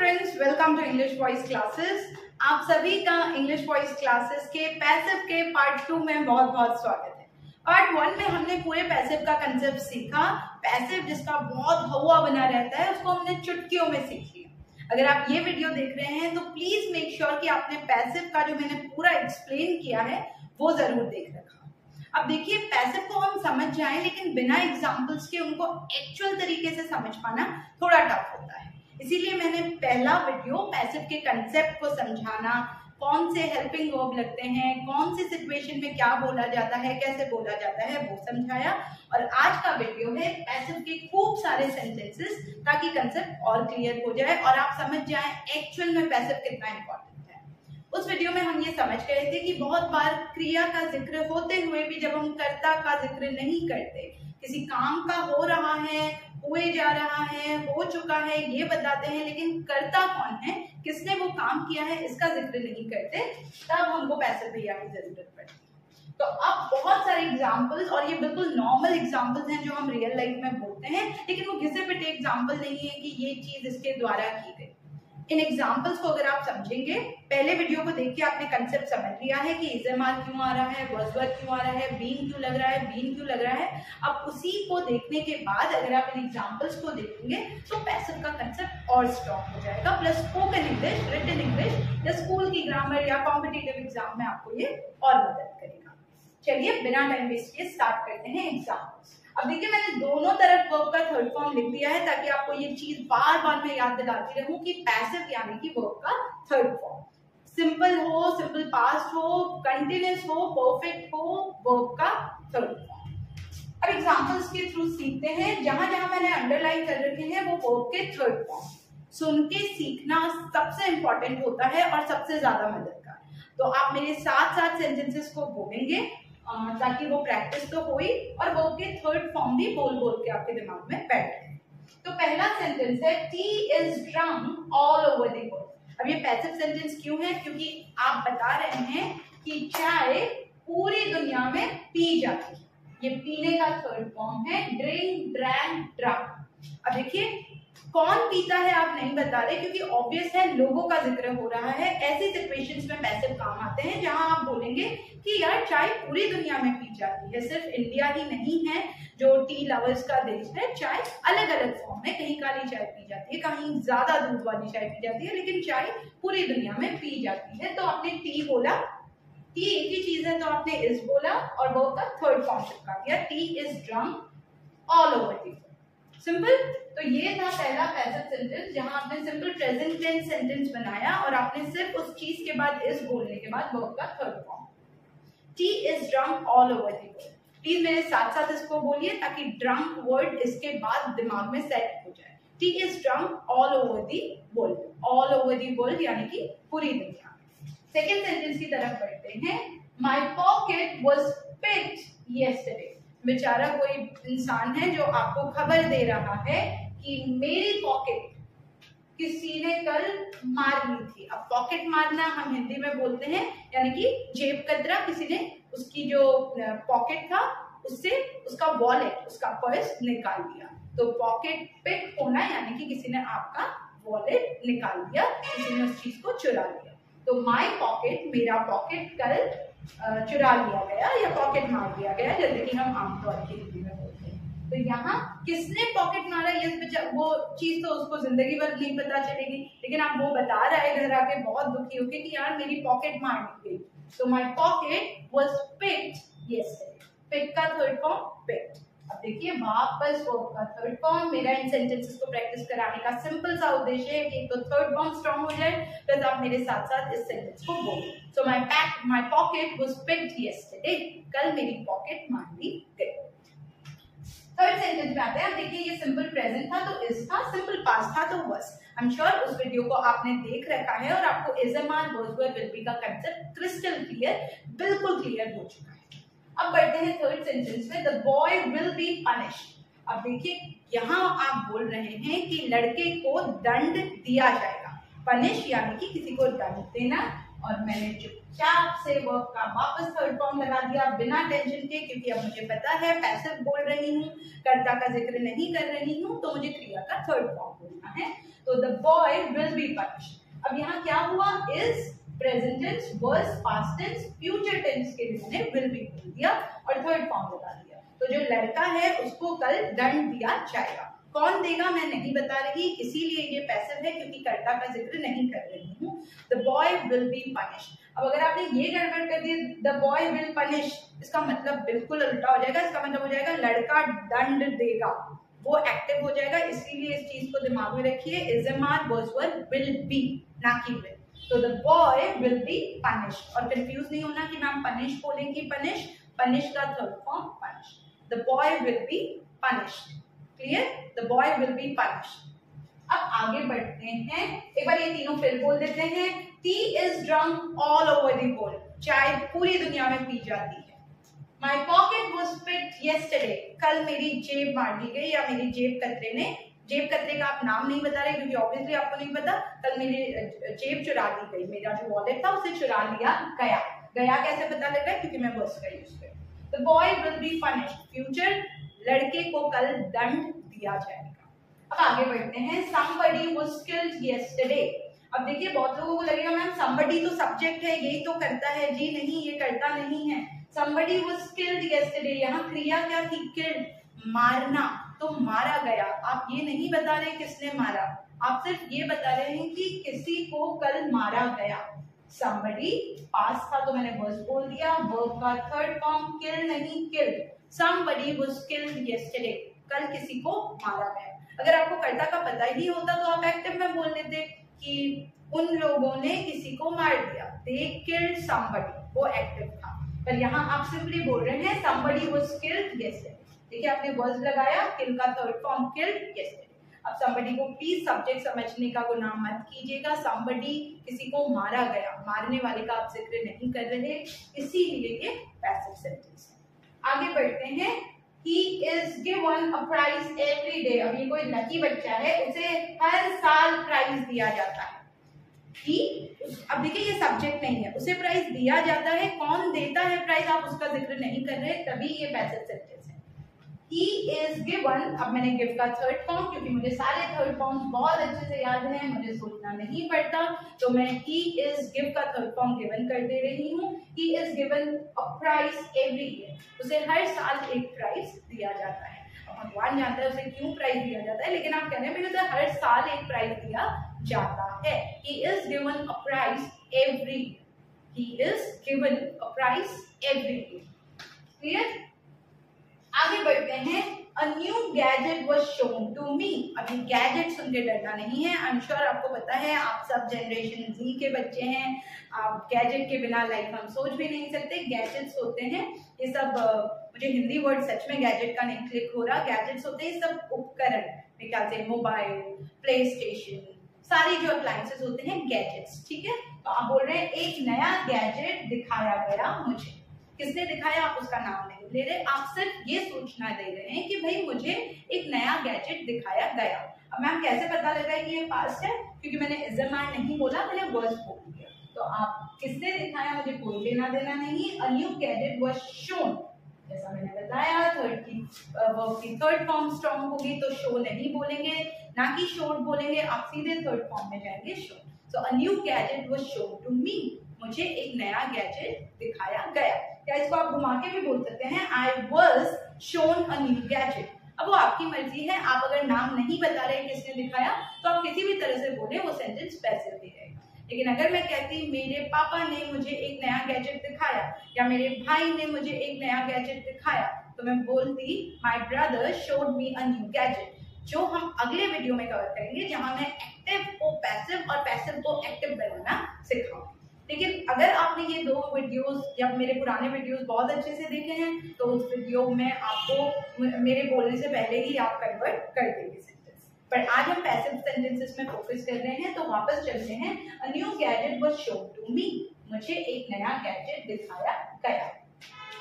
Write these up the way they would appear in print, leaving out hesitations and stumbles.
Friends, welcome to English voice classes. आप सभी का इंग्लिश वॉइस क्लासेस के पैसिव के पार्ट 2 में बहुत बहुत स्वागत है। पार्ट 1 में हमने पूरे पैसिव का कंसेप्ट सीखा। पैसिव जिसका बहुत हवा बना रहता है उसको हमने चुटकियों में सीख लिया। अगर आप ये वीडियो देख रहे हैं तो प्लीज मेक श्योर कि आपने पैसिव का जो मैंने पूरा एक्सप्लेन किया है वो जरूर देख रखा। अब देखिए, पैसिव को हम समझ जाएं लेकिन बिना एग्जाम्पल्स के उनको एक्चुअल तरीके से समझ पाना थोड़ा टफ होता है। इसीलिए मैंने पहला वीडियो पैसिव के कंसेप्ट को समझाना, कौन से हेल्पिंग वर्ब लगते हैं, कौन सी सिचुएशन में क्या बोला जाता है, कैसे बोला जाता है, वो समझाया। और आज का वीडियो है पैसिव के खूब सारे सेंटेंसेस, ताकि कंसेप्ट और क्लियर हो जाए और आप समझ जाएं एक्चुअल में पैसिव कितना इंपॉर्टेंट है। उस वीडियो में हम ये समझ गए थे कि बहुत बार क्रिया का जिक्र होते हुए भी जब हम कर्ता का जिक्र नहीं करते, किसी काम का हो रहा है, हुए जा रहा है, हो चुका है, ये बताते हैं, लेकिन कर्ता कौन है, किसने वो काम किया है, इसका जिक्र नहीं करते, तब हमको पैसिव क्रिया की जरूरत पड़ती है। तो अब बहुत सारे एग्जाम्पल्स, और ये बिल्कुल नॉर्मल एग्जाम्पल्स हैं जो हम रियल लाइफ में बोलते हैं, लेकिन वो घिसे पिटे एग्जाम्पल नहीं है कि ये चीज इसके द्वारा की गई। इन एग्जाम्पल्स को अगर आप समझेंगे, पहले वीडियो को देख के आपने कंसेप्ट समझ लिया है कि इज़-एम-आर क्यों आ रहा है, वॉज-वर क्यों आ रहा है, बीन क्यों लग रहा है, बीन क्यों लग रहा है। अब उसी को देखने के बाद अगर आप इन एग्जाम्पल्स को देखेंगे तो पैसिव का कंसेप्ट और स्ट्रॉन्ग हो जाएगा। Plus spoken English, written English या स्कूल की ग्रामर या कॉम्पिटिटिव एग्जाम में आपको ये और मदद करेगा। चलिए बिना टाइम वेस्ट किए स्टार्ट करते हैं एग्जाम्पल्स। अब देखिए, मैंने दोनों तरफ वर्ब का थर्ड फॉर्म लिख दिया है ताकि आपको ये चीज बार बार मैं याद दिलाती रहूं कि पैसिव यानी कि वर्ब का थर्ड फॉर्म। सिंपल हो, सिंपल पास्ट हो, कंटिन्यूअस हो, परफेक्ट हो, वर्ब का थर्ड फॉर्म। अब एग्जांपल्स के थ्रू सीखते हैं। जहां जहां मैंने अंडरलाइन कर रखे हैं वो वर्ब के थर्ड फॉर्म। सुन के सीखना सबसे इंपॉर्टेंट होता है और सबसे ज्यादा मददगार। तो आप मेरे साथ साथ सेंटेंसेस को बोलेंगे ताकि वो प्रैक्टिस तो हुई और वो के थर्ड फॉर्म भी बोल बोल के आपके दिमाग में बैठ गए। तो पहला सेंटेंस है T is drunk all over the world. अब ये पैसिव सेंटेंस क्यों है? क्योंकि आप बता रहे हैं कि चाय पूरी दुनिया में पी जाती है। ये पीने का थर्ड फॉर्म है, ड्रिंक, ड्रैंक, ड्रंक। अब देखिए, कौन पीता है आप नहीं बता रहे क्योंकि ऑब्वियस है लोगों का जिक्र हो रहा है। ऐसी सिचुएशंस में पैसिव काम आते हैं जहां आप बोलेंगे कि यार चाय पूरी दुनिया में पी जाती है, सिर्फ इंडिया ही नहीं है जो टी लवर्स का देश है। चाय अलग अलग फॉर्म में, कहीं काली चाय पी जाती है, कहीं ज्यादा दूध वाली चाय पी जाती है, लेकिन चाय पूरी दुनिया में पी जाती है। तो आपने टी बोला, टी एक ही चीज है तो आपने इज बोला और वो का थर्ड फॉर्म चिपका दिया, T is drunk all over the world. Simple. तो ये था पहला पैसिव सेंटेंस जहां आपने सिंपल प्रेजेंट टेंस सेंटेंस बनाया और आपने सिर्फ उस चीज के बाद इज बोलने के बाद वर्ब का third form. T is drunk all over the world. Please मेरे साथ साथ इसको बोलिए ताकि ड्रंक वर्ड इसके बाद दिमाग में सेट हो जाए। T is drunk all over the world. All over the world यानी कि पूरी दुनिया में। सेकेंड सेंटेंस की तरफ बढ़ते हैं। माई पॉकेट वॉज पिक्ड येस्टरडे। बेचारा कोई इंसान है जो आपको खबर दे रहा है कि मेरी पॉकेट किसी ने कल मार ली थी। अब पॉकेट मारना हम हिंदी में बोलते हैं, यानी कि जेब कतरा। किसी ने उसकी जो पॉकेट था उससे उसका वॉलेट, उसका पर्स निकाल दिया। तो पॉकेट पिक होना यानी कि किसी ने आपका वॉलेट निकाल दिया, किसी ने उस चीज को चुरा लिया। तो माई पॉकेट, मेरा पॉकेट कल चुरा लिया गया या पॉकेट मार दिया गया, जैसे कि हम आमतौर की हिंदी में बोलते हैं। तो यहाँ किसने पॉकेट मारा, ये वो चीज तो उसको जिंदगी भर नहीं पता चलेगी, लेकिन आप वो बता रहा है घर आके बहुत दुखी होके कि यार मेरी पॉकेट मार दी गई। तो my pocket was picked yesterday. Pick का थर्ड फॉर्म पिक्ड। अब देखिए वापस वर्ब का थर्ड फॉर्म। मेरा इन सेंटेंसेस को प्रैक्टिस कराने का सिंपल सा उद्देश्य है कि तो थर्ड फॉर्म स्ट्रॉन्ग हो जाए, प्लस आप मेरे साथ साथ इस सेंटेंस को बोलो। So my pocket was picked yesterday. कल मेरी पॉकेट मार दी गई। थर्ड सेंटेंस में आते हैं। देखिए ये सिंपल प्रेजेंट था तो इज था, सिंपल पास्ट था तो वाज। आई एम श्योर उस वीडियो को आपने देख रखा है और आपको इज़-एम-आर, वॉज-वर, विल बी का कंसेप्ट क्रिस्टल क्लियर, बिल्कुल क्लियर हो चुका है। अब बढ़ते हैं थर्ड सेंटेंस में। The boy will be punished. अब देखिए यहाँ आप बोल रहे हैं कि लड़के को दंड दिया जाएगा। पनिश यानी कि किसी को दंड देना, और मैंने चुपचाप से वर्ब का वापस थर्ड फॉर्म लगा दिया बिना टेंशन के, क्योंकि अब मुझे पता है पैसिव बोल रही हूँ, कर्ता का जिक्र नहीं कर रही हूँ, तो मुझे क्रिया का थर्ड फॉर्म बोलना है। तो the boy will be punished. अब यहाँ क्या हुआ, is, present tense, was, past tense, future tense के लिए मैंने विल बी बोल दिया और थर्ड फॉर्म लगा दिया। तो जो लड़का है उसको कल दंड दिया जाएगा। कौन देगा मैं नहीं बता रही, इसीलिए ये पैसिव है क्योंकि कर्ता का जिक्र नहीं कर रही हूँ। The boy will be punished. अब अगर आपने ये गड़बड़ कर दी द बॉय विल पनिश, इसका मतलब बिल्कुल उल्टा हो जाएगा। इसका मतलब हो जाएगा लड़का दंड देगा, वो एक्टिव हो जाएगा। इसीलिए इस चीज को दिमाग में रखिए, is am are was were will be, ना कि विल। तो the boy will be punished. और कंफ्यूज नहीं होना कि मैम पनिश बोलेंगी, पनिश, पनिश का third form punish. The boy will be punished. Clear, the boy will be punished. अब आगे बढ़ते हैं, एक बार ये तीनों फिर बोल देते हैं। T is drunk all over the world, चाय पूरी दुनिया में पी जाती है। माई पॉकेट वॉज पिक्ड येस्टरडे, कल मेरी जेब मार दी गई या मेरी जेब कतरे ने, जेब कतरे का आप नाम नहीं बता रहे क्योंकि ऑब्वियसली आपको नहीं पता, कल मेरी जेब चुरा ली गई, मेरा जो वॉलेट था उसे चुरा लिया गया। गया कैसे पता लग रहा है, क्योंकि मैं वर्स का यूज कर। The boy will be punished, future, लड़के को कल दंड दिया जाएगा। अब आगे बढ़ते हैं, somebody was killed yesterday। अब देखिए बहुत लोगों को लगेगा मैम somebody तो सब्जेक्ट है, यही तो करता है। जी नहीं, ये करता नहीं है। somebody was killed yesterday, यहाँ क्रिया क्या थी, killed, मारना, तो मारा गया। आप ये नहीं बता रहे किसने मारा, आप सिर्फ ये बता रहे हैं कि किसी को कल मारा गया। somebody पास था तो मैंने वर्स बोल दिया, वर्ब का थर्ड फॉर्म kill नहीं, killed। somebody was killed yesterday, कल किसी को मारा गया। अगर आपको कर्ता का पता ही होता तो आप एक्टिव में बोल देते कि उन लोगों ने किसी को मार दिया, they killed somebody, वो एक्टिव था। पर यहाँ आप सिंपली बोल रहे हैं somebody was killed yesterday। देखिए आपने वर्ड लगाया, kill का थर्ड फॉर्म killed yesterday। अब somebody को प्लीज सब्जेक्ट समझने का गुनाह मत कीजिएगा। somebody किसी को मारा गया, मारने वाले का आप जिक्र नहीं कर रहे, इसीलिए ये पैसिव सेंटेंस है। आगे बढ़ते हैं, He is given a prize every day। अब ये कोई लकी बच्चा है, उसे हर साल प्राइज दिया जाता है। He, अब देखिए ये सब्जेक्ट नहीं है, उसे प्राइज दिया जाता है। कौन देता है प्राइज, आप उसका जिक्र नहीं कर रहे, तभी ये पैसिव सेंटेंस है। He is given, अब मैंने गिव का थर्ड फॉर्म, क्योंकि मुझे सारे थर्ड फॉर्म्स बहुत अच्छे से याद हैं, मुझे सोचना नहीं पड़ता, तो मैं he is give का थर्ड फॉर्म गिवन कर दे रही हूँ। He is given a prize every year, उसे हर साल एक प्राइज दिया जाता है। अब भगवान जानता है उसे क्यों प्राइज दिया जाता है, लेकिन आप कह रहे हैं उसे हर साल एक प्राइज दिया जाता है। He is given a prize every year, he is given a prize every year। Clear, आगे बढ़ते हैं, A new gadget was shown to me। अभी गैजेट सुन के डरना नहीं है, आई एम श्योर आपको पता है, आप सब जनरेशन Z के बच्चे हैं, आप गैजेट के बिना लाइफ हम सोच भी नहीं सकते। गैजेट्स होते हैं ये सब, मुझे हिंदी वर्ड सच में गैजेट का नहीं क्लिक हो रहा, गैजेट्स होते हैं सब उपकरण, मेरे ख्याल से मोबाइल, प्ले स्टेशन, सारी जो अप्लायंसेस होते हैं गैजेट्स, ठीक है। तो आप बोल रहे हैं एक नया गैजेट दिखाया गया मुझे, किसने दिखाया, आप उसका नाम नहीं ले रहे, आप सिर्फ ये सूचना दे रहे हैं कि भाई मुझे एक नया गैजेट दिखाया गया। अब मैम कैसे पता लगा कि ये पास्ट है, क्योंकि मैंने इज़मार नहीं बोला, मैंने वर्स बोल दिया। तो आप किसने दिखाया मुझे कोई लेना देना नहीं। अ न्यू गैजेट वाज शोन, जैसा मैंने बताया थर्ड की वर्ब की थर्ड फॉर्म स्ट्रॉन्ग होगी तो शो नहीं बोलेंगे, ना कि शोड बोलेंगे, आप सीधे थर्ड फॉर्म में जाएंगे show. So a new gadget was shown to me, मुझे एक नया गैजेट दिखाया गया। या इसको आप घुमा के भी बोल सकते हैं, I was shown a new gadget. अब वो आपकी मर्जी है, आप अगर नाम नहीं बता रहे किसने दिखाया तो आप किसी भी तरह से बोले, वो सेंटेंस पैसिव ही रहेगा। लेकिन अगर मैं कहती मेरे पापा ने मुझे एक नया गैजेट दिखाया या मेरे भाई ने मुझे एक नया गैजेट दिखाया, तो मैं बोलती my brother showed me a new gadget, जो हम अगले वीडियो में कवर करेंगे, जहां मैं एक्टिव को पैसिव और पैसिव को एक्टिव बनाना सिखाऊंगी। लेकिन अगर आपने ये दो वीडियोस या मेरे पुराने वीडियोस बहुत अच्छे से देखे हैं तो उस वीडियो में आपको मेरे बोलने से पहले ही आप कन्वर्ट कर देंगे सेंटेंस। पर आज हम पैसिव सेंटेंसेस में फोकस कर रहे हैं, तो वापस चलते हैं। A new gadget was shown to me, मुझे एक नया गैजेट दिखाया गया।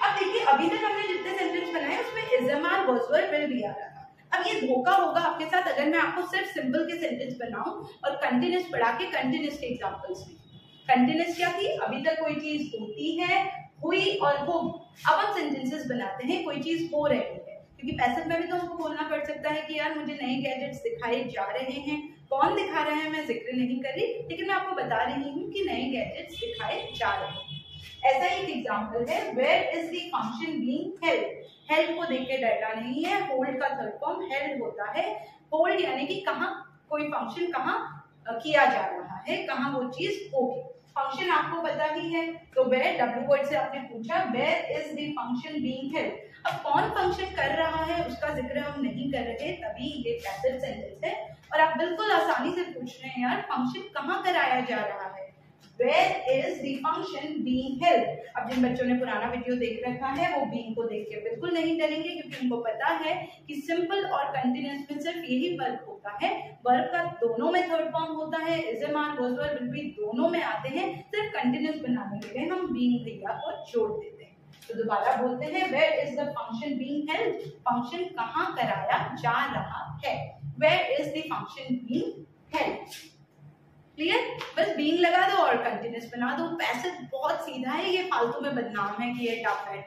अब देखिए अभी तक हमने जितने सेंटेंस बनाए उसमें इज़मार वर्सवर्ड विल भी आ रहा था। अब ये धोखा होगा आपके साथ अगर मैं आपको सिर्फ सिंपल के सेंटेंस बनाऊं और कंटिन्यूस पढ़ा के कंटिन्यूस के एग्जांपल्स लिखूं। कंटिन्यूस क्या थी, अभी तक कोई चीज होती है, हुई और हो। अब हम सेंटेंसेस बनाते हैं, कोई चीज हो रही है, क्योंकि पैसिव में भी तो हमको बोलना पड़ सकता है कि यार मुझे नए गैजेट्स दिखाए जा रहे हैं। कौन दिखा रहा है मैं जिक्र नहीं कर रही, लेकिन मैं आपको बता रही हूँ कि नए गैजेट्स दिखाए जा रहे हैं। ऐसा ही एक एग्जांपल है, where is the function being held. Held को देख के डरना नहीं है, होल्ड का थर्ड फॉर्म हेल्ड होता है। होल्ड यानी कि कहाँ कोई फंक्शन कहाँ किया जा रहा है, कहाँ वो चीज होगी। फंक्शन आपको पता ही है, तो वेयर डब्ल्यू वर्ड से आपने पूछा where is the function being held. अब कौन फंक्शन कर रहा है उसका जिक्र हम नहीं कर रहे, तभी ये पैसिव सेंटेंस है। और आप बिल्कुल आसानी से पूछ रहे हैं यार फंक्शन कहाँ कराया जा रहा है, where is the function being held. अब जिन बच्चों ने पुराना वीडियो देख रखा है वो बीइंग को देख के बिल्कुल नहीं डरेंगे, क्योंकि उनको पता है कि सिंपल और कंटिन्यूअस में सिर्फ यही वर्ब होता है। वर्ब का दोनों में थर्ड फॉर्म होता है, इज ए मान वाज वर विल बी दोनों में आते हैं। सिर्फ कंटिन्यूअस बनाने के लिए हम बीइंग भैया को जोड़ देते हैं। तो दोबारा बोलते हैं, where is the function being held, function कहाँ कराया जा रहा है, where is the function being held. Clear, बस बीइंग लगा दो और कंटिन्यूअस बना दो। पैसिव बहुत सीधा है, ये फालतू में बदनाम है कि ये टफ है।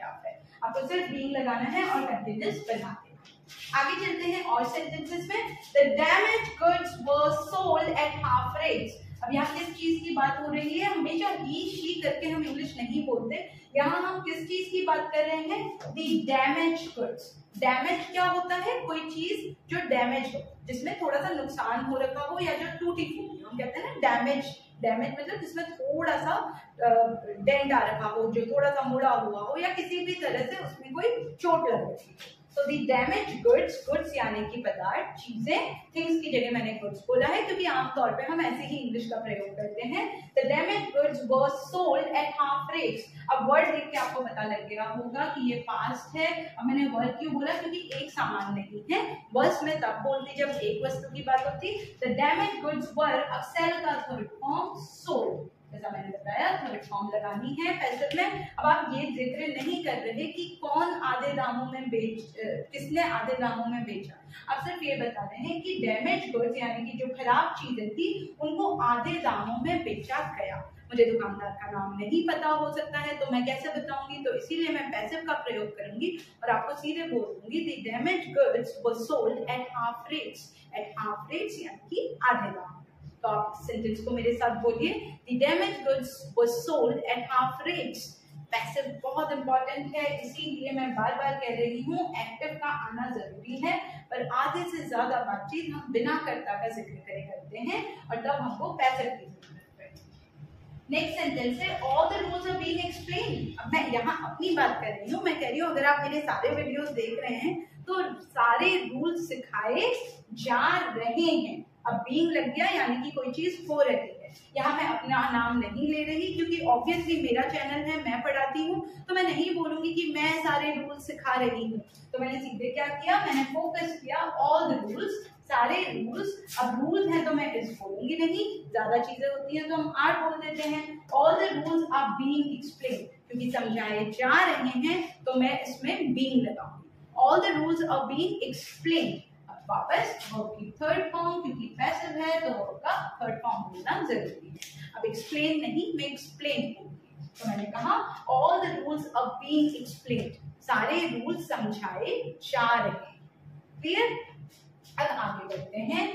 आपको सिर्फ बीइंग लगाना है और कंटिन्यूअस बना देना। आगे चलते हैं और सेंटेंसेस में। The damage goods were sold at half rates. अब यहाँ किस चीज की बात हो रही है, हमेशा ही शी करके हम इंग्लिश नहीं बोलते, यहाँ हम किस चीज की बात कर रहे हैं, द डैमेज गुड्स। डैमेज क्या होता है, कोई चीज जो डैमेज हो, जिसमें थोड़ा सा नुकसान हो रखा हो या जो टूटी फूटी हो, हम कहते हैं ना डैमेज। डैमेज मतलब जिसमें थोड़ा सा डेंट आ रखा हो, जो थोड़ा सा मुड़ा हुआ हो, या किसी भी तरह से उसमें कोई चोट लग रही हो। तो दी डैमेज गुड्स, गुड्स यानी कि पदार्थ, चीजें, थिंग्स की जगह मैंने गुड्स बोला है क्योंकि आमतौर पे हम ऐसे ही इंग्लिश का प्रयोग करते हैं। The damage goods were sold at half rates. अब वर्ड देख के आपको पता लग गया होगा कि ये पास्ट है। अब मैंने वर्ड क्यों बोला, क्योंकि एक सामान नहीं है। वर्स में तब बोलती जब एक वस्तु की बात होती। द डैमेज गुड्स वर, अब सेल का थर्ड फॉर्म सोल्ड, जैसा मैंने बताया थर्ड फॉर्म लगानी है पैसिव में। अब आप ये जिक्र नहीं कर रहे कि कौन आधे दामों में किसने आधे दामों में बेचा, आप सिर्फ ये बता रहे हैं कि डैमेज गुड्स यानी कि जो खराब चीजें थी उनको आधे दामों में बेचा गया। मुझे दुकानदार का नाम नहीं पता हो सकता है तो मैं कैसे बताऊंगी, तो इसीलिए मैं पैसिव का प्रयोग करूंगी और आपको सीधे बोल दूंगी the damage goods were sold at half rates. At half rates यानी कि आधे दाम। तो आप सेंटेंस को मेरे साथ बोलिए, the damage goods were sold at half rates. Passive बहुत इंपॉर्टेंट है, इसीलिए मैं बार बार कह रही हूँ एक्टिव का आना जरूरी है। पर आधे से ज्यादा बातचीत हम बिना कर्ता का जिक्र करे करते हैं और तब हमको पैसिव की जरूरत है। नेक्स्ट सेंटेंस है, all the rules are being explained. अब मैं यहाँ अपनी बात कर रही हूँ, मैं कह रही हूँ अगर आप मेरे सारे वीडियोस देख रहे हैं तो सारे रूल्स सिखाए जा रहे हैं। अब बीइंग लग गया यानी कि कोई चीज हो रही है। यहाँ मैं अपना नाम नहीं ले रही क्योंकि ऑब्वियसली मेरा चैनल है, मैं पढ़ाती हूँ, तो मैं नहीं बोलूंगी कि मैं सारे रूल्स सिखा रही हूँ। तो मैंने सीधे क्या किया, मैंने फोकस किया ऑल द रूल्स, सारे रूल्स। अब रूल्स हैं तो मैं इस बोलूंगी नहीं, ज्यादा चीजें होती हैं तो हम आर बोल देते हैं। All the rules are being explained, क्योंकि समझाए जा रहे हैं तो मैं इसमें बीइंग लगाऊंगी। All the rules are being explained. वापस वर्ब की थर्ड फॉर्म, क्योंकि पैसिव है तो वर्ब का थर्ड फॉर्म होना जरूरी है। अब एक्सप्लेन नहीं, मैं एक्सप्लेन करूंगी। तो मैंने कहा all the rules are being explained, सारे रूल्स समझाए जा रहे हैं। क्लियर, अब आगे बढ़ते हैं।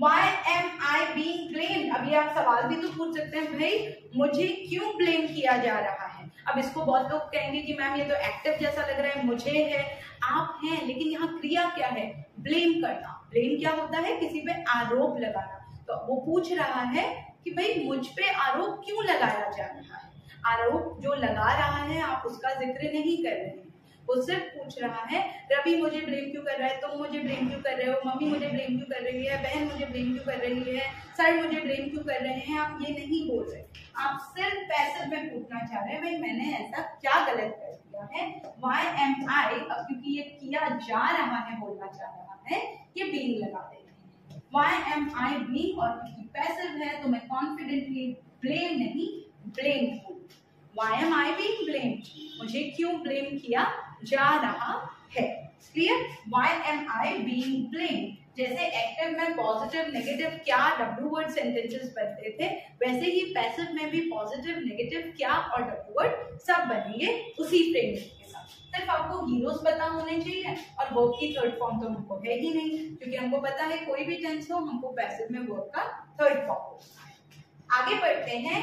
Why am I being blamed? अभी आप सवाल भी तो पूछ सकते हैं, भाई मुझे क्यों ब्लेम किया जा रहा है। अब इसको बहुत लोग कहेंगे कि मैम ये तो एक्टिव जैसा लग रहा है, मुझे है, आप हैं, लेकिन यहाँ क्रिया क्या है, ब्लेम करना। ब्लेम क्या होता है, किसी पे आरोप लगाना। तो वो पूछ रहा है कि भाई मुझ पे आरोप क्यों लगाया जा रहा है। आरोप जो लगा रहा है आप उसका जिक्र नहीं कर रहे हैं, वो सिर्फ पूछ रहा है रवि मुझे ब्लेम क्यों कर रहा है, तुम मुझे ब्लेम क्यों कर रहे हो, मम्मी मुझे ब्लेम क्यों कर रही है, बहन मुझे ब्लेम क्यों कर रही है, सर मुझे ब्लेम क्यों कर रहे हैं। आप ये नहीं बोल रहे, आप सिर्फ पैसिव में पूछना चाह रहे हैं भाई मैंने ऐसा क्या गलत कर दिया है। वाई एम आई, अब क्योंकि ये किया जा रहा है बोलना चाह रहा है, ये बीइंग लगा देते हैं। वाई एम आई बीइंग, और क्योंकि पैसिव है तो मैं कॉन्फिडेंटली ब्लेम नहीं blameful. Why am I being blamed, मुझे क्यों ब्लेम किया जा रहा है। Clear, why am I being blamed, जैसे एक्टिव में पॉजिटिव नेगेटिव क्या डब्ल्यू वर्ड सेंटेंसेस बनते थे, वैसे ही पैसिव में भी पॉजिटिव नेगेटिव क्या और डब्ल्यू वर्ड सब बनेंगे उसी फ्रेमवर्क के साथ। सिर्फ आपको हीरोज पता होने चाहिए और वर्ब की थर्ड फॉर्म तो हमको है ही नहीं, क्योंकि हमको पता है कोई भी टेंस हो हमको पैसिव में वर्ब का थर्ड फॉर्म होता है। आगे बढ़ते हैं,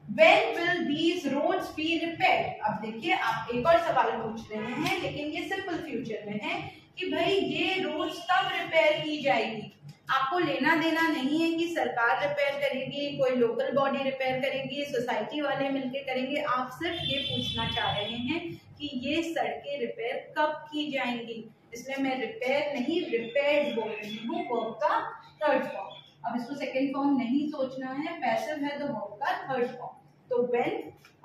When will these roads be repaired? अब देखिए आप एक और सवाल पूछ रहे हैं, लेकिन ये सिंपल फ्यूचर में है कि भाई ये रोड्स कब रिपेयर की जाएगी। आपको लेना देना नहीं है कि सरकार रिपेयर करेगी, कोई लोकल बॉडी रिपेयर करेगी, सोसाइटी वाले मिलके करेंगे। आप सिर्फ ये पूछना चाह रहे हैं कि ये सड़कें रिपेयर कब की जाएंगी, इसलिए मैं रिपेयर नहीं रिपेयर्ड बोल रही हूँ, वर्ब का थर्ड फॉर्म। अब इसको सेकेंड फॉर्म नहीं सोचना है, पैसिव है तो वर्ब का थर्ड फॉर्म। तो व्हेन,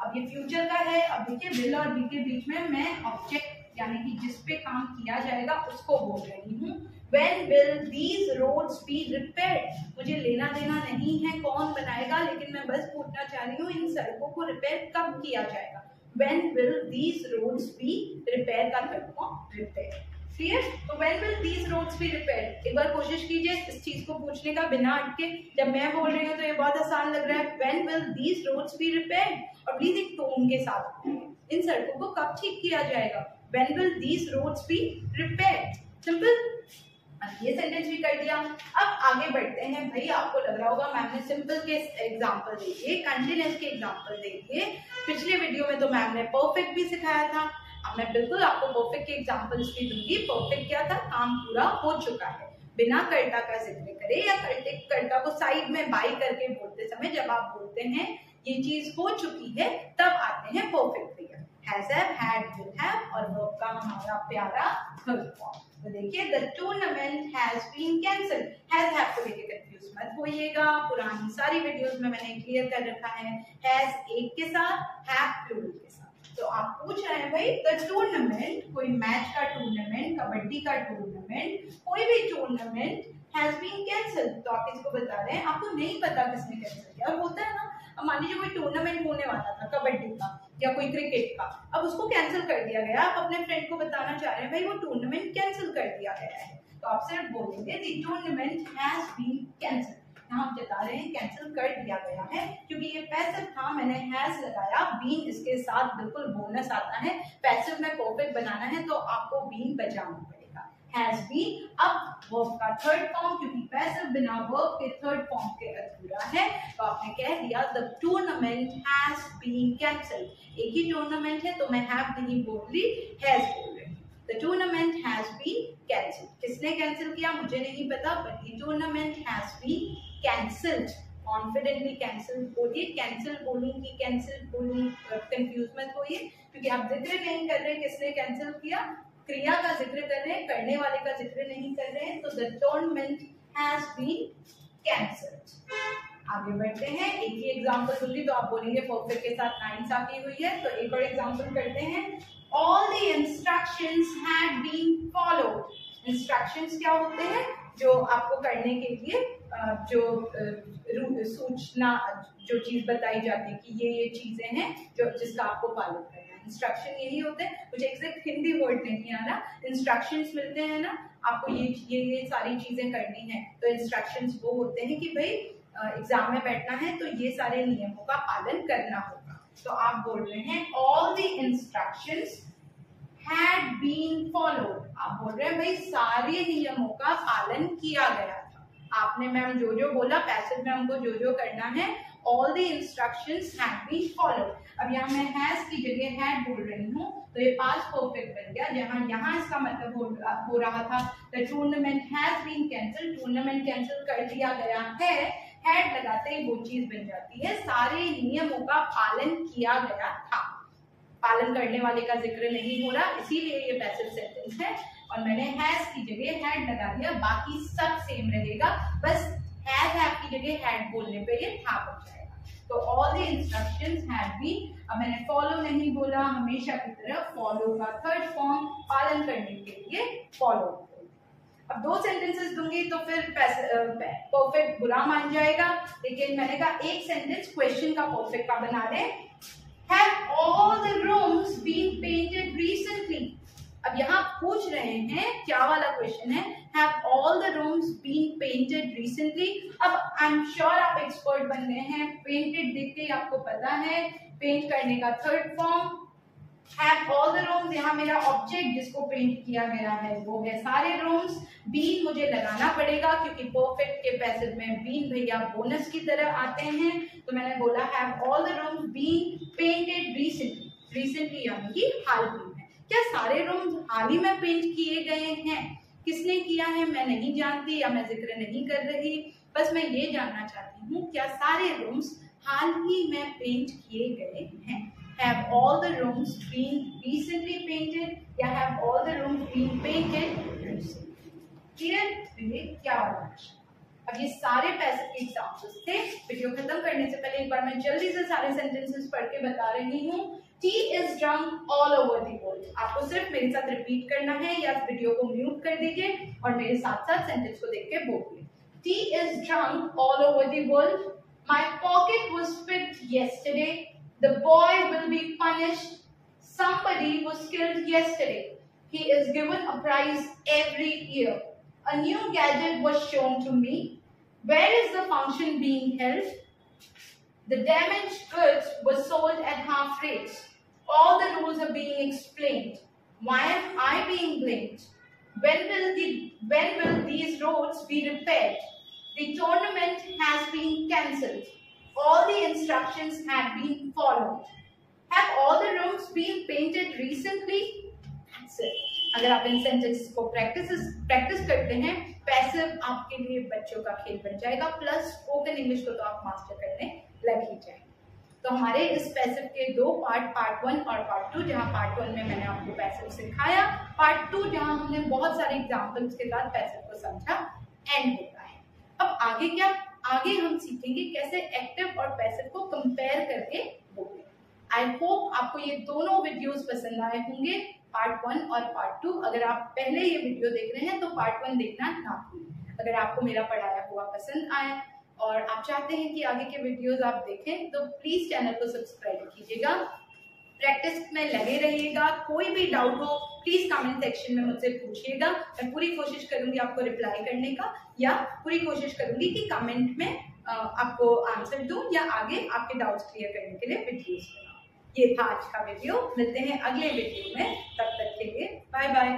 अब ये फ्यूचर का है। अब देखिए विल और बी के बीच में मैं ऑब्जेक्ट यानी कि जिस पे काम किया जाएगा उसको बोल रही हूँ। When will these roads be repaired? मुझे लेना देना नहीं है कौन बनाएगा, लेकिन मैं बस पूछना चाह रही हूँ इन सड़कों को रिपेयर कब किया जाएगा। When will these roads be repaired का थर्ड फॉर्म रिपेयर। क्लियर? तो when will these roads be repaired? एक बार कोशिश कीजिए इस चीज को पूछने का बिना अटके। जब मैं बोल रही हूँ तो ये बहुत आसान लग रहा है, when will these roads be repaired? और प्लीज एक टोन के साथ इन सड़कों को कब ठीक किया जाएगा। When will these roads be repaired? Simple. ये सेंटेंस भी कर दिया। अब आगे बढ़ते हैं। भाई आपको लग रहा होगा मैम ने सिंपल के एग्जांपल दे दिए, कंटिन्यूअस के एग्जांपल दे दिए, पिछले वीडियो में तो मैम ने परफेक्ट भी सिखाया था। अब मैं बिल्कुल आपको परफेक्ट के एग्जांपल्स भी दूंगी। परफेक्ट क्या था, काम पूरा हो चुका है, बिना कर्ता का जिक्र करे या कर्ता को साइड में बाई करके बोलते समय जब आप बोलते हैं ये चीज हो चुकी है तब आते हैं परफेक्ट क्रिया। Has have, had, will have और वर्ब का हमारा प्यारा थर्ड फॉर्म। तो देखिए the tournament has been cancelled. Has have को लेके कंफ्यूज मत होइएगा, पुरानी सारी वीडियोस में मैंने क्लियर कर रखा है। हैज एक के साथ, हैव प्लूरल के साथ। तो आप पूछ रहे हैं भाई द टूर्नामेंट, कोई मैच का टूर्नामेंट, कबड्डी का टूर्नामेंट, कोई भी टूर्नामेंट हैज बीन कैंसिल्ड। तो आप इसको बता रहे हैं आपको नहीं पता किसने कैंसिल किया। और होता है ना, अब मान लीजिए कोई टूर्नामेंट होने वाला था कबड्डी का या कोई क्रिकेट का, अब उसको कैंसिल कर दिया गया। आप अपने फ्रेंड को बताना चाह रहे हैं भाई वो टूर्नामेंट कैंसिल कर दिया गया है, तो आप सिर्फ बोलेंगे the tournament has been cancelled. यहाँ आप बता रहे हैं कैंसिल कर दिया गया है, क्योंकि ये पैसिव था, मैंने हैज लगाया, बीन इसके साथ बिल्कुल बोनस आता है। पैसिव में परफेक्ट बनाना है तो आपको बीन बजाना पड़ेगा, हैज बीन। अब वर्ब का थर्ड फॉर्म, क्योंकि पैसिव बिना वर्ब के थर्ड फॉर्म के अधूरा है, तो आपने कह दिया the tournament has been cancelled. एक ही टूर्नामेंट है तो मैं हैव नहीं बोल रही, हैज बोल रही। The tournament has been cancelled. किसने कैंसिल किया मुझे नहीं पता, but the tournament has been cancelled. Confidently cancel बोलिए, कैंसिल बोलूंगी कैंसिल बोलूंगी, कंफ्यूज मत होइए, क्योंकि आप जिक्र नहीं कर रहे किसने कैंसिल किया, क्रिया का जिक्र कर रहे हैं, करने वाले का जिक्र नहीं कर रहे हैं। तो the tournament has been cancelled. आगे बढ़ते हैं। एक ही एग्जाम्पल दूंगी तो आप बोलेंगे परफेक्ट के साथ नाइंसाफी हुई है, तो एक और एग्जाम्पल करते हैं। All the instructions had been followed. Instructions क्या होते हैं, जो आपको करने के लिए जो सूचना, जो चीज बताई जाती है कि ये चीजें हैं जो जिसका आपको पालन करना है। इंस्ट्रक्शन यही होते हैं, मुझे एग्जैक्ट हिंदी वर्ड नहीं आ रहा। इंस्ट्रक्शंस मिलते हैं ना आपको, ये सारी चीजें करनी है, तो इंस्ट्रक्शंस वो होते हैं कि भाई एग्जाम में बैठना है तो ये सारे नियमों का पालन करना होगा। तो आप बोल रहे हैं all the instructions had been followed. आप बोल रहे हैं भाई सारे नियमों का पालन किया गया था। आपने मैम जो जो बोला पैसिव में हमको जो जो करना है, all the instructions had been followed. अब यहाँ मैं हैज की जगह हैड बोल रही हूँ तो ये पास्ट परफेक्ट बन गया, जहाँ यहाँ इसका मतलब हो रहा था the tournament has been cancelled, tournament cancel कर दिया गया है। हैड लगाते ही वो चीज बन जाती है, सारे नियमों का पालन किया गया था। पालन करने वाले का जिक्र नहीं हो रहा, इसीलिए ये पैसिव सेंटेंस है। और मैंने हैज की जगह हैड लगा दिया, बाकी सब सेम रहेगा, बस हैज हैव की जगह हैड बोलने पे ये था बन जाएगा। तो all the instructions had been, अब मैंने फॉलो नहीं बोला, हमेशा की तरह फॉलो का थर्ड फॉर्म, पालन करने के लिए फॉलो। अब दो सेंटेंसेस दूंगी तो फिर परफेक्ट बुरा मान जाएगा, लेकिन मैंने कहा एक सेंटेंस क्वेश्चन का परफेक्ट का बना लें। Have all the rooms been painted recently? अब यहाँ पूछ रहे हैं क्या वाला क्वेश्चन है, have all the rooms been painted recently. अब आई एम श्योर आप एक्सपर्ट बन गए हैं, पेंटेड देख के आपको पता है पेंट करने का third form. Have all the rooms, यहाँ मेरा ऑब्जेक्ट जिसको पेंट किया गया है वो है सारे रूम्स। बीन मुझे लगाना पड़ेगा क्योंकि परफेक्ट के पैसिव में बीन भैया बोनस की तरह आते हैं, तो मैंने बोला have all the rooms been painted recently. Recently यानी कि हाल ही में। क्या सारे रूम्स हाल ही में पेंट किए गए हैं? किसने किया है मैं नहीं जानती या मैं जिक्र नहीं कर रही, बस मैं ये जानना चाहती हूँ क्या सारे रूम्स हाल ही में पेंट किए गए हैं। Have all the rooms been recently painted या have all the rooms been painted recently? Clear? ये क्या वाला? अब ये सारे पैसिव के एग्जाम्पल्स थे। वीडियो खत्म करने से पहले एक बार मैं जल्दी से सारे सेंटेंसेस पढ़ के बता रही हूँ। Tea is drunk all over the world। आपको सिर्फ मेरे साथ रिपीट करना है या वीडियो को म्यूट कर दीजिए और मेरे साथ साथ सेंटेंस को देख के बोलिए। Tea is drunk all over the world। My pocket was picked yesterday। The boy will be punished। Somebody was killed yesterday। He is given a prize every year। A new gadget was shown to me। Where is the function being held? The damaged goods were sold at half rates। All the rules are being explained। Why am I being blamed? When will these roads be repaired? The tournament has been cancelled। All the instructions had been followed। Have all the rooms been painted recently? That's it। अगर आप इन sentences को practice करते हैं, passive आपके लिए बच्चों का खेल बन जाएगा, प्लस स्पोकन इंग्लिश को तो आप मास्टर करने लग ही जाएंगे। तो हमारे इस पैसिव के दो पार्ट 1 और पार्ट 2, जहां पार्ट 1 में मैंने आपको पैसिव सिखाया, पार्ट 2 जहां हमने बहुत सारे एग्जाम्पल्स के साथ पैसिव को समझा, एंड होता है। अब आगे क्या? आगे हम सीखेंगे कैसे एक्टिव और पैसिव को कंपेयर करके बोलें। आई होप आपको ये दोनों वीडियोस पसंद आए होंगे, पार्ट 1 और पार्ट 2। अगर आप पहले ये वीडियो देख रहे हैं तो पार्ट 1 देखना ना भूलें। अगर आपको मेरा पढ़ाया हुआ पसंद आए और आप चाहते हैं कि आगे के वीडियोस आप देखें तो प्लीज चैनल को सब्सक्राइब कीजिएगा, प्रैक्टिस में लगे रहिएगा। कोई भी डाउट हो प्लीज कमेंट सेक्शन में मुझसे पूछिएगा, मैं पूरी कोशिश करूंगी आपको रिप्लाई करने का, या पूरी कोशिश करूंगी कि कमेंट में आपको आंसर दूं या आगे आपके डाउट्स क्लियर करने के लिए वीडियोस बनाऊं। ये था आज का वीडियो, मिलते हैं अगले वीडियो में, तब तक के लिए बाय बाय।